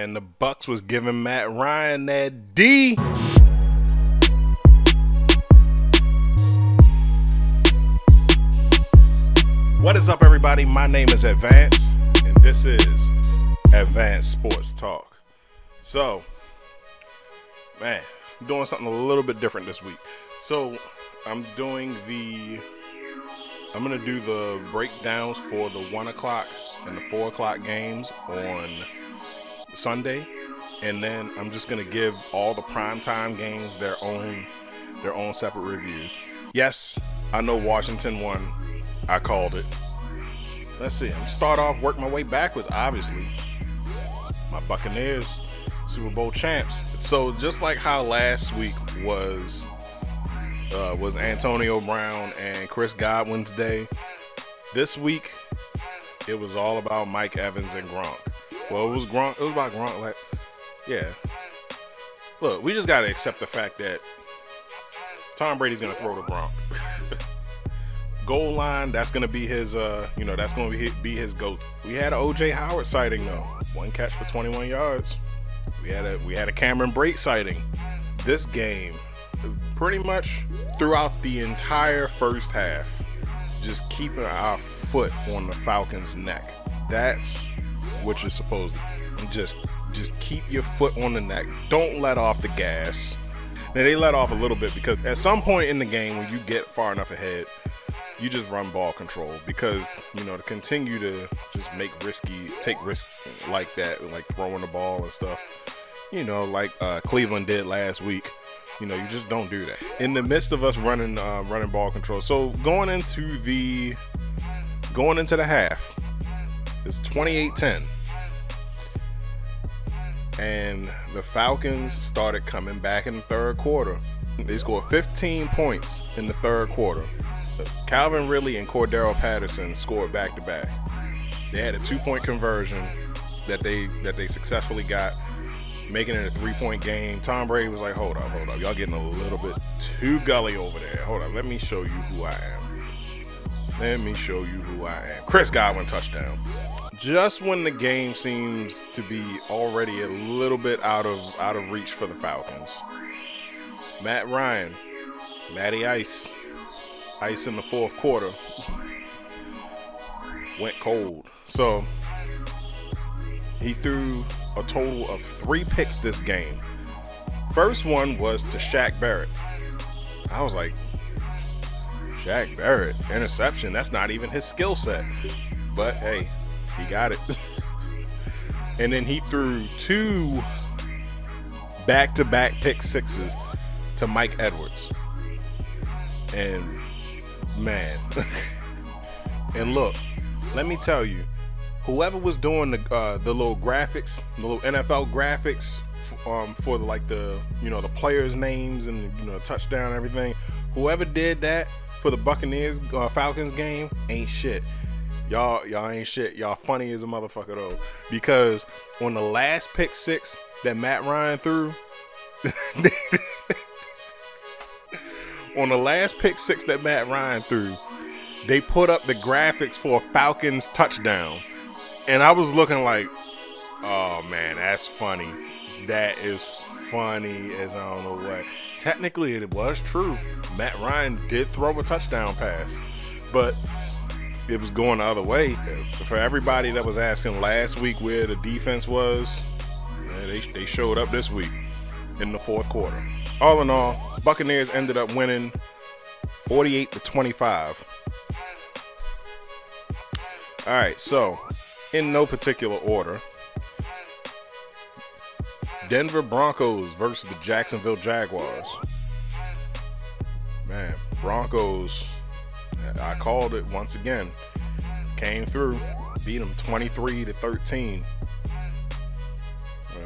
man. The Bucs was giving Matt Ryan that D. What is up, everybody? My name is Advance, and this is Advanced Sports Talk. So, man, I'm doing something a little bit different this week. So, I'm going to do the breakdowns for the 1 o'clock and the 4 o'clock games on Sunday, and then I'm just going to give all the primetime games their own separate review. Yes, I know Washington won. I called it. Let's see. I'm start off, work my way backwards. Obviously, my Buccaneers, Super Bowl champs. So just like how last week was Antonio Brown and Chris Godwin's day, this week it was all about Mike Evans and Gronk. Well, it was Gronk. It was about Gronk. Like, yeah. Look, we just gotta accept the fact that Tom Brady's gonna throw to Gronk. Goal line, that's gonna be his. That's gonna be his GOAT. We had an O.J. Howard sighting though. 1 catch for 21 yards. We had a Cameron Brate sighting. This game, pretty much throughout the entire first half, just keeping our foot on the Falcons' neck. That's what you're supposed to do. Just keep your foot on the neck. Don't let off the gas. Now, they let off a little bit because at some point in the game, when you get far enough ahead, you just run ball control, because to continue to just take risks like that, like throwing the ball and stuff, like Cleveland did last week. You just don't do that in the midst of us running ball control. So going into the half, it's 28-10, and the Falcons started coming back in the third quarter. They scored 15 points in the third quarter. Calvin Ridley and Cordero Patterson scored back-to-back. They had a 2-point conversion that they successfully got, making it a 3-point game. Tom Brady was like, hold up. Y'all getting a little bit too gully over there. Hold up. Let me show you who I am. Chris Godwin touchdown. Just when the game seems to be already a little bit out of reach for the Falcons, Matt Ryan, Matty Ice in the fourth quarter, went cold. So he threw a total of 3 picks this game. First one was to Shaq Barrett. I was like, Shaq Barrett, interception? That's not even his skill set. But hey, he got it. And then he threw 2 back-to-back pick sixes to Mike Edwards. And man, and look, let me tell you, whoever was doing the little graphics, the little NFL graphics for the players' names and the touchdown and everything, whoever did that for the Buccaneers Falcons game ain't shit. Y'all ain't shit. Y'all funny as a motherfucker though, because on the last pick six that Matt Ryan threw, they put up the graphics for a Falcons touchdown. And I was looking like, oh man, that's funny. That is funny as I don't know what. Technically, it was true. Matt Ryan did throw a touchdown pass, but it was going the other way. For everybody that was asking last week where the defense was, they showed up this week in the fourth quarter. All in all, Buccaneers ended up winning 48-25. All right, so in no particular order, Denver Broncos versus the Jacksonville Jaguars. Man, Broncos, I called it once again, came through, beat them 23-13.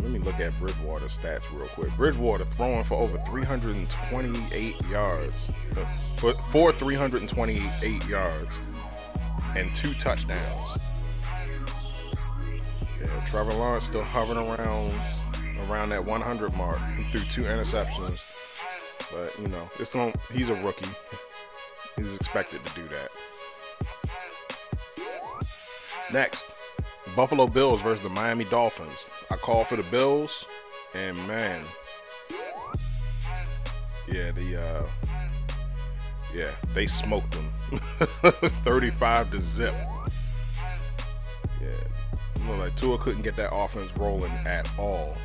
Let me look at Bridgewater's stats real quick. Bridgewater throwing for over 328 yards, for 328 yards and 2 touchdowns. Yeah, Trevor Lawrence still hovering around that 100 mark. He threw 2 interceptions, but he's a rookie. He's expected to do that. Next, Buffalo Bills versus the Miami Dolphins. I called for the Bills, and man, they smoked them, 35-0. Yeah, looked like Tua couldn't get that offense rolling at all.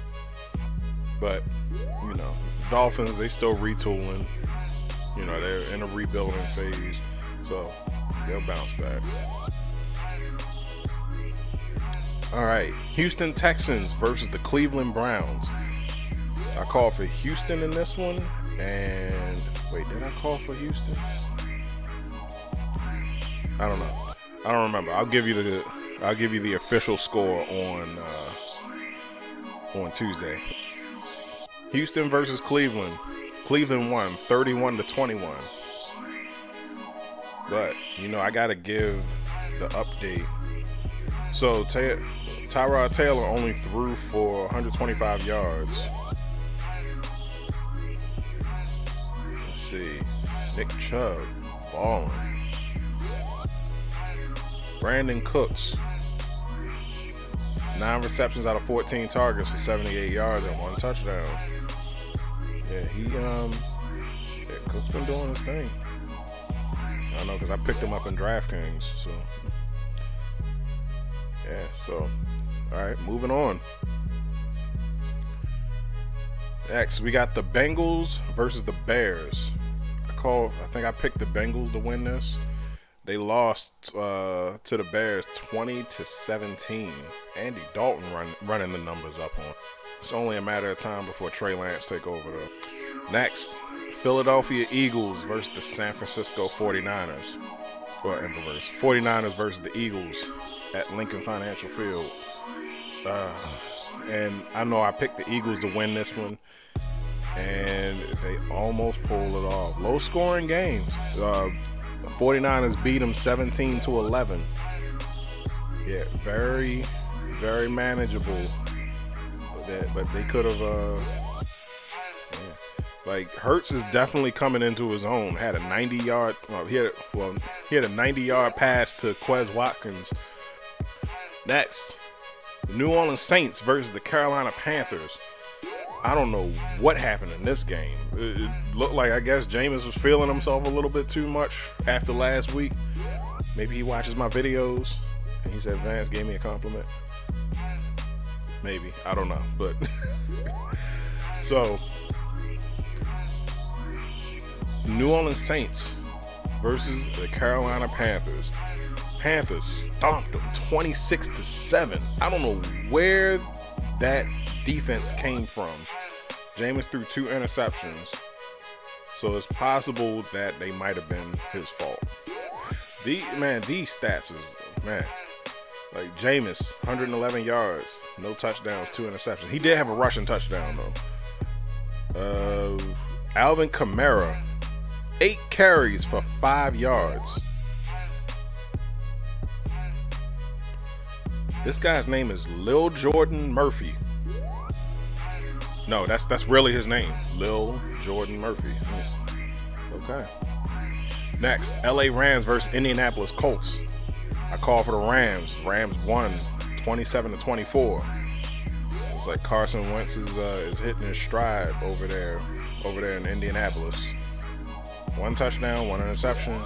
But the Dolphins, they still retooling. They're in a rebuilding phase, so they'll bounce back. All right, Houston Texans versus the Cleveland Browns. I called for Houston in this one, and wait, did I call for Houston? I don't know. I don't remember. I'll give you the official score on Tuesday. Houston versus Cleveland. Cleveland won 31-21. But I gotta give the update. So Tyrod Taylor only threw for 125 yards. Let's see. Nick Chubb balling. Brandon Cooks, 9 receptions out of 14 targets for 78 yards and 1 touchdown. Yeah, Cook's been doing his thing. I know, because I picked him up in DraftKings. So, yeah. So, all right, moving on. Next, we got the Bengals versus the Bears. I think I picked the Bengals to win this. They lost to the Bears 20-17. Andy Dalton running the numbers up on. It's only a matter of time before Trey Lance take over though. Next, Philadelphia Eagles versus the San Francisco 49ers. Well, in reverse. 49ers versus the Eagles at Lincoln Financial Field. And I know I picked the Eagles to win this one, and they almost pulled it off. Low scoring game. The 49ers beat them 17-11. Yeah, very, very manageable. But they could have. Like, Hurts is definitely coming into his own. Had a 90-yard. He had a 90-yard pass to Quez Watkins. Next, the New Orleans Saints versus the Carolina Panthers. I don't know what happened in this game. It looked like, I guess, Jameis was feeling himself a little bit too much after last week. Maybe he watches my videos and he said Vance gave me a compliment. Maybe. I don't know. But so, New Orleans Saints versus the Carolina Panthers. Panthers stomped them 26-7. I don't know where that defense came from. Jameis threw 2 interceptions, so it's possible that they might have been his fault. These stats is, like Jameis, 111 yards, no touchdowns, 2 interceptions. He did have a rushing touchdown though. Alvin Kamara, 8 carries for 5 yards. This guy's name is Lil Jordan Murphy. No, that's really his name. Lil Jordan Murphy. Okay. Next, LA Rams versus Indianapolis Colts. I call for the Rams. Rams won 27-24. It's like Carson Wentz is hitting his stride over there in Indianapolis. 1 touchdown, 1 interception,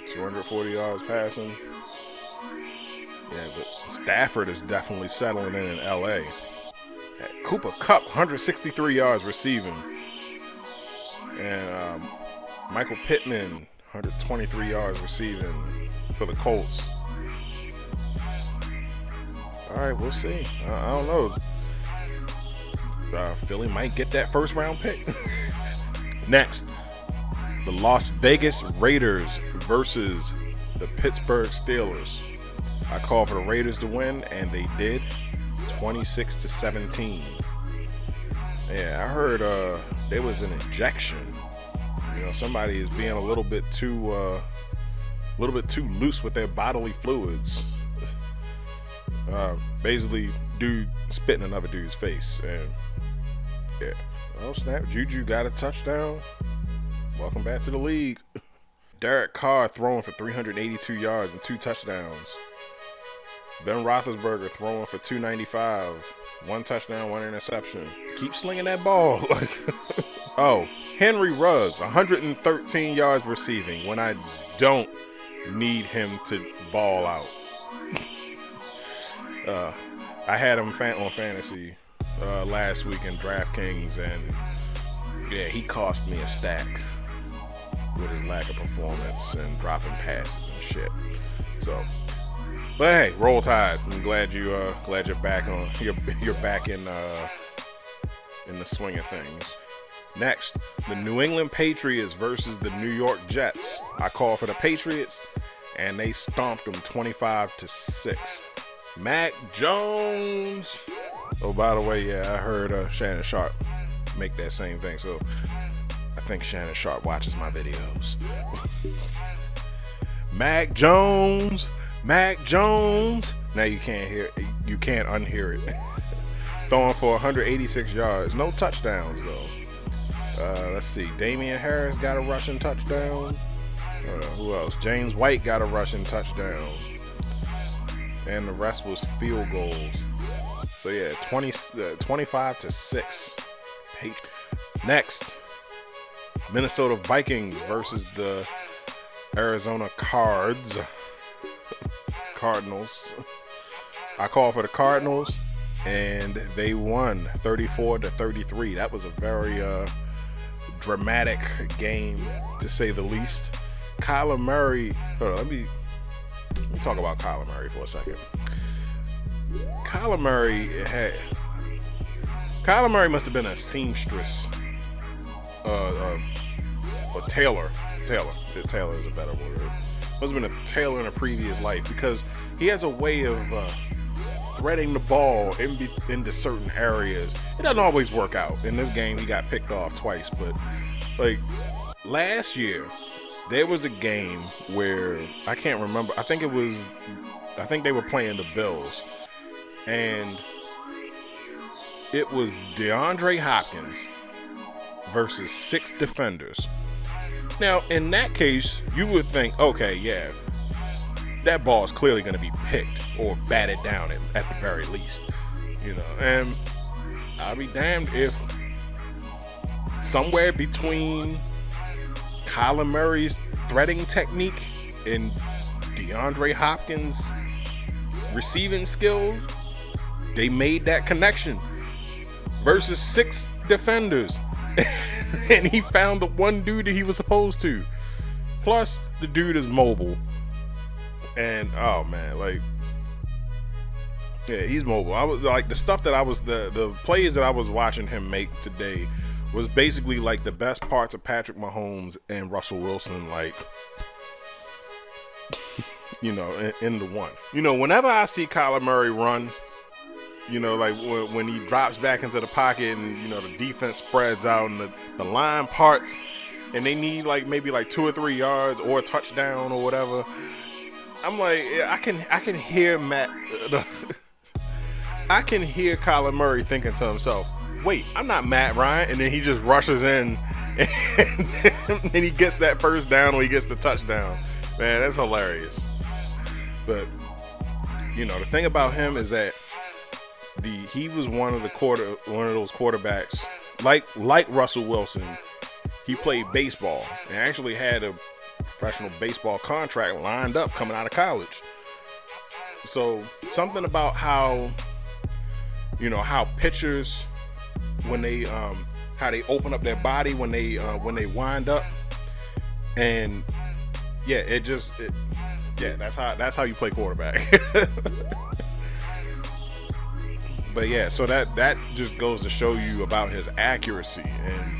240 yards passing. Yeah, but Stafford is definitely settling in LA. Cooper Kupp, 163 yards receiving. And Michael Pittman, 123 yards receiving for the Colts. All right, we'll see. I don't know. Philly might get that first round pick. Next, the Las Vegas Raiders versus the Pittsburgh Steelers. I called for the Raiders to win, and they did, 26-17. Yeah, I heard there was an injection. Somebody is being a little bit too loose with their bodily fluids. Basically, dude spitting another dude's face, and yeah. Oh snap! Juju got a touchdown. Welcome back to the league. Derek Carr throwing for 382 yards and 2 touchdowns. Ben Roethlisberger throwing for 295, 1 touchdown, 1 interception. Keep slinging that ball. Oh, Henry Ruggs, 113 yards receiving when I don't need him to ball out. I had him on fantasy last week in DraftKings, and yeah, he cost me a stack with his lack of performance and dropping passes and shit. So, but hey, roll tide. I'm glad you're back on. You're back in the swing of things. Next, the New England Patriots versus the New York Jets. I call for the Patriots, and they stomped them 25-6. Mac Jones. Oh, by the way, yeah, I heard Shannon Sharp make that same thing. So I think Shannon Sharp watches my videos. Mac Jones. Now you can't hear it. You can't unhear it. Throwing for 186 yards. No touchdowns, though. Let's see. Damian Harris got a rushing touchdown. Who else? James White got a rushing touchdown. And the rest was field goals. So yeah, 25-6. Next, Minnesota Vikings versus the Arizona Cardinals. I call for the Cardinals, and they won 34-33. That was a very dramatic game, to say the least. Kyler Murray. Hold on, let me talk about Kyler Murray for a second. Kyler Murray must have been a seamstress, a tailor. Tailor is a better word. Must have been a tailor in a previous life, because he has a way of threading the ball into certain areas. It doesn't always work out. In this game, he got picked off twice, but like last year, there was a game where I can't remember. I think they were playing the Bills, and it was DeAndre Hopkins versus 6 defenders. Now, in that case, you would think, okay, yeah, that ball is clearly going to be picked or batted down at the very least, you know. And I'll be damned if somewhere between Kyler Murray's threading technique and DeAndre Hopkins' receiving skills, they made that connection versus 6 defenders. And he found the one dude that he was supposed to. Plus, the dude is mobile. And, oh man, like, yeah, he's mobile. I was like, the stuff that the plays that I was watching him make today was basically like the best parts of Patrick Mahomes and Russell Wilson, like, you know, in the one. You know, whenever I see Kyler Murray run, you know, like when he drops back into the pocket and, you know, the defense spreads out and the line parts and they need like maybe like 2 or 3 yards or a touchdown or whatever, I'm like, I can hear I can hear Kyler Murray thinking to himself, wait, I'm not Matt Ryan. And then he just rushes in and he gets that first down or he gets the touchdown. Man, that's hilarious. But, you know, the thing about him is that he was one of those quarterbacks like Russell Wilson. He played baseball and actually had a professional baseball contract lined up coming out of college. So something about how, you know, how pitchers, when they how they open up their body when they wind up, and yeah, that's how you play quarterback. But yeah, so that just goes to show you about his accuracy. And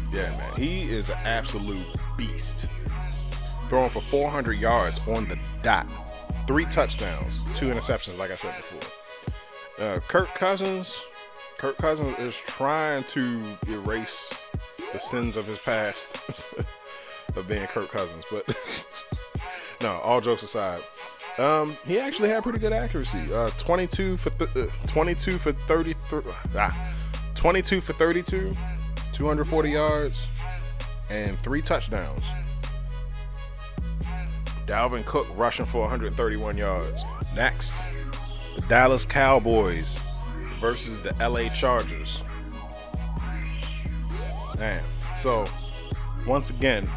yeah, man, he is an absolute beast. Throwing for 400 yards on the dot, 3 touchdowns, 2 interceptions, like I said before. Kirk Cousins is trying to erase the sins of his past of being Kirk Cousins, but no, all jokes aside, he actually had pretty good accuracy. 22 for 32, 240 yards, and 3 touchdowns. Dalvin Cook rushing for 131 yards. Next, The Dallas Cowboys versus the LA Chargers. Man, so once again,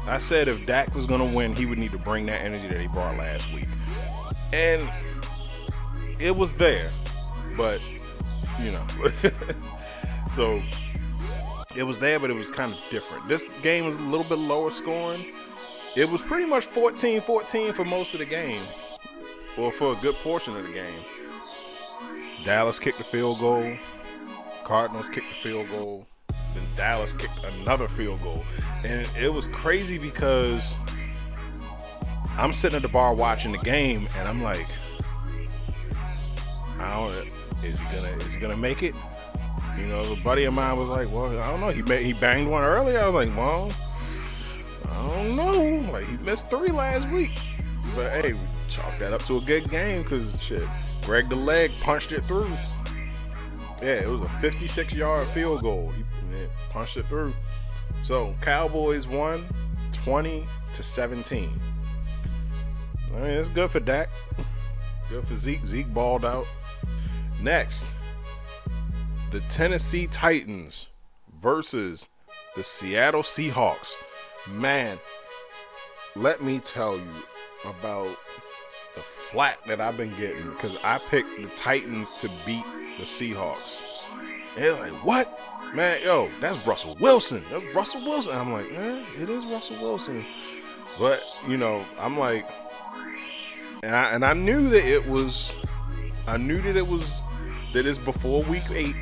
I said if Dak was going to win, he would need to bring that energy that he brought last week. And it was there, but, so it was there, but it was kind of different. This game was a little bit lower scoring. It was pretty much 14-14 for most of the game, or for a good portion of the game. Dallas kicked the field goal. Cardinals kicked the field goal. Then Dallas kicked another field goal. And it was crazy because I'm sitting at the bar watching the game, and I'm like, is he gonna make it? A buddy of mine was like, well, I don't know. He banged one earlier. I was like, well, I don't know. Like, he missed 3 last week. But hey, we chalked that up to a good game because shit, Greg the Leg punched it through. Yeah, it was a 56-yard field goal. He punched it through. So Cowboys won 20-17. I mean, it's good for Dak. Good for Zeke. Zeke balled out. Next, the Tennessee Titans versus the Seattle Seahawks. Man, let me tell you about the flack that I've been getting because I picked the Titans to beat the Seahawks. And they're like, what? Man, yo, that's Russell Wilson. That's Russell Wilson. I'm like, it is Russell Wilson. But, I'm like, and I knew that it's before week 8,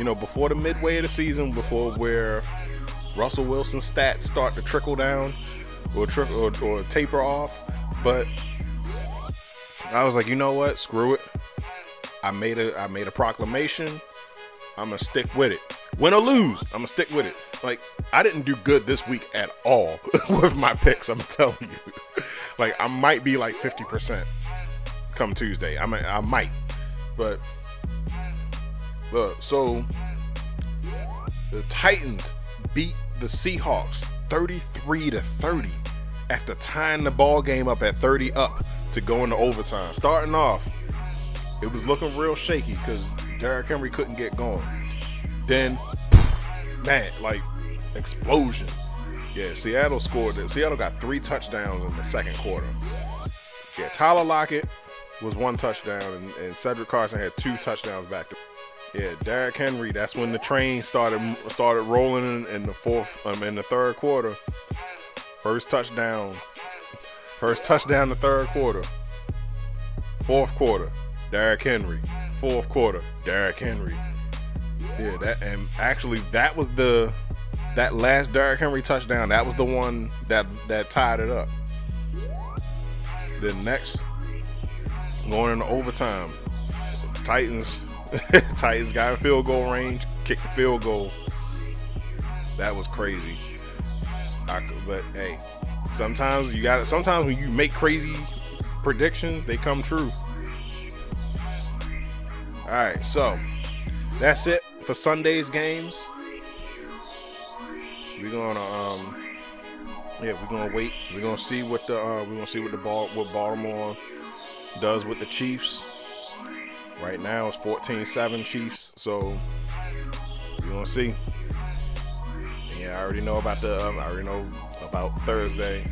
before the midway of the season, before where Russell Wilson's stats start to trickle down or taper off. But I was like, you know what? Screw it. I made a proclamation. I'm gonna stick with it. Win or lose, I'm gonna stick with it. Like, I didn't do good this week at all with my picks. I'm telling you. Like, I might be like 50% come Tuesday. I might. But look, so the Titans beat the Seahawks 33-30 after tying the ball game up at 30 up to go into overtime. Starting off, it was looking real shaky because Derrick Henry couldn't get going. Then, man, like, explosion. Yeah, Seattle scored it. Seattle got 3 touchdowns in the second quarter. Yeah, Tyler Lockett was 1 touchdown, and Cedric Carson had 2 touchdowns back to. Yeah, Derrick Henry. That's when the train started rolling in the third quarter. First touchdown the third quarter. Fourth quarter, Derrick Henry. Fourth quarter, Derrick Henry. Yeah, that was that last Derrick Henry touchdown. That was the one that tied it up. Then next, going into overtime, Titans got in field goal range, kicked the field goal. That was crazy. But hey, sometimes when you make crazy predictions, they come true. All right, so that's it for Sunday's games. We're gonna wait. We're gonna see what Baltimore does with the Chiefs. Right now it's 14-7 Chiefs, so we're gonna see. Yeah, I already know about Thursday,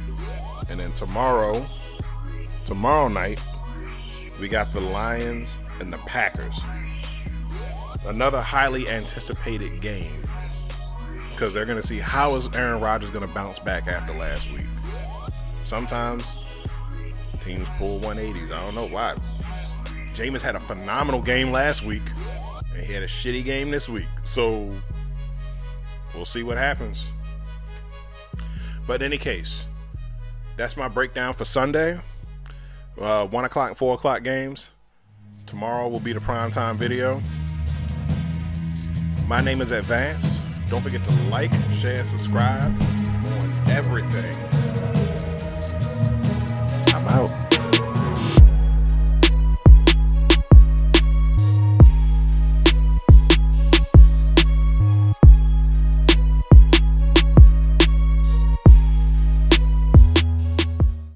and then tomorrow night we got the Lions and the Packers. Another highly anticipated game because they're gonna see how is Aaron Rodgers gonna bounce back after last week. Sometimes teams pull 180s. I don't know why. Jameis had a phenomenal game last week, and he had a shitty game this week. So we'll see what happens. But in any case, that's my breakdown for Sunday. 1 o'clock and 4 o'clock games. Tomorrow will be the primetime video. My name is Advance. Don't forget to like, share, subscribe on everything. I'm out.